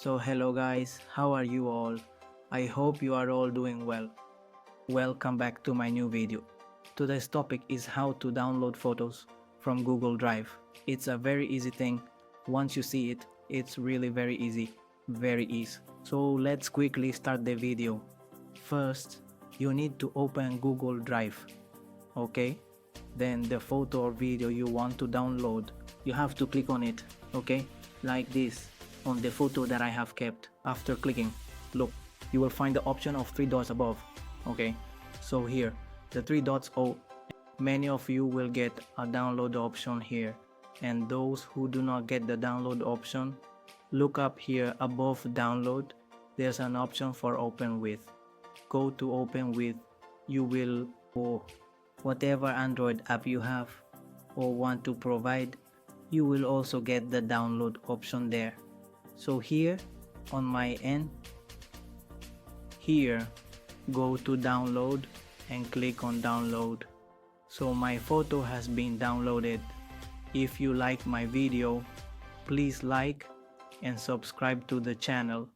So hello guys, how are you all? I hope you are all doing well. Welcome back to my new video. Today's topic is how to download photos from Google Drive. It's a very easy thing. Once you see it, it's really very easy. Very easy. So let's quickly start the video. First, you need to open Google Drive. Okay? Then the photo or video you want to download, you have to click on it. Okay? Like this on the photo that I have kept. After clicking, look, you will find the option of three dots above. Okay, so here the three dots, many of you will get a download option here, and those who do not get the download option, look up here above download. There's an option for open with. Go to open with. You will, or whatever Android app you have or want to provide, you will also get the download option there. So here on my end, here go to download and click on download. So my photo has been downloaded. If you like my video, please like and subscribe to the channel.